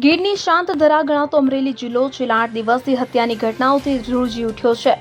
ગીરની શાંત ધરા ગણાતો અમરેલી જિલ્લો છેલ્લા 8 દિવસથી હત્યાની ઘટનાઓથી ધ્રુજી ઉઠ્યો છે।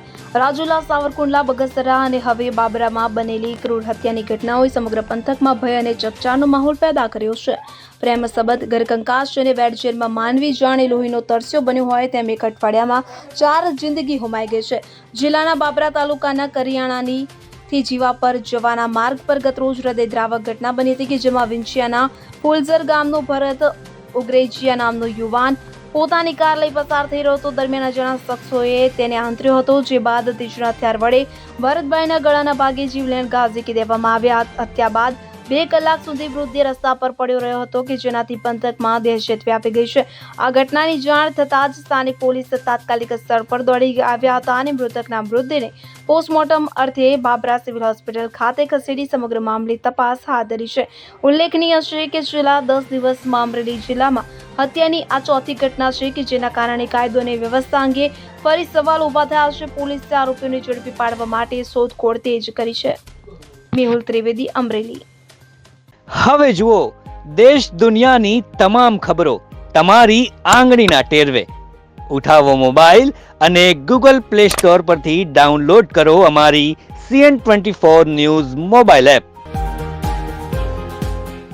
રાજુલા, સાવરકુંડલા, બગસરા અને હવે બાબરામાં બનેલી ક્રૂર હત્યાની ઘટનાઓએ સમગ્ર પંથકમાં ભય અને ચકચારનો માહોલ પેદા કર્યો છે। પ્રેમ સંબંધ, ઘરકંકાસ અને વેડઝેરમાં માનવી જાણે લોહીનો તરસ્યો બન્યો હોય તેમ એક અઠવાડિયામાં 4 જિંદગી હોમાઈ ગઈ છે। જિલ્લાના બાબરા તાલુકાના કરિયાણાની થી જીવા પર જવાના માર્ગ પર ગતરોજ હૃદયદ્રાવક ઘટના બની હતી કે જેમાં વિંછિયાના ફુલઝર ગામનો ભરત ઉગ્રેજીયા નામનો યુવાન પોતાની કાર લઈ પસાર થઈ રહ્યો હતો। દરમિયાન અજાણ્યા શખ્સોએ તેને આંતર્યો હતો, જે બાદ તીક્ષ્ણ હથિયાર વડે ભરતભાઈના ગળાના ભાગે જીવલેણ ઘા ઝીકી દેવામાં આવ્યા। હત્યા બાદ 2 કલાક સુધી મૃતદેહ રસ્તા પર પડ્યો રહ્યો હતો કે જેનાથી પંથકમાં દહેશત વ્યાપી ગઈ છે। આ ઘટનાની જાણ થતાં જ સ્થાનિક પોલીસ તાત્કાલિક સ્થળ પર દોડી આવ્યા હતા અને મૃતકના મૃતદેહને પોસ્ટમોર્ટમ અર્થે બાબરા સિવિલ હોસ્પિટલ ખાતે ખસેડી સમગ્ર મામલે તપાસ હાથ ધરી છે। ઉલ્લેખનીય છે કે છેલ્લા 10 દિવસમાં અમરેલી જિલ્લામાં હત્યાની આ ચોથી ઘટના છે કે જેના કારણે કાયદો અને વ્યવસ્થા અંગે ફરી સવાલ ઊભા થયા છે। પોલીસે આરોપીઓને ઝડપી પાડવા માટે શોધખોળ તેજ કરી છે। મેહુલ ત્રિવેદી, અમરેલી। હવે જુઓ દેશ દુનિયાની તમામ ખબરો તમારી આંગળીના ટેરવે। ઉઠાવો મોબાઈલ અને ગૂગલ પ્લે સ્ટોર પરથી ડાઉનલોડ કરો અમારી CN24 ન્યૂઝ મોબાઈલ એપ।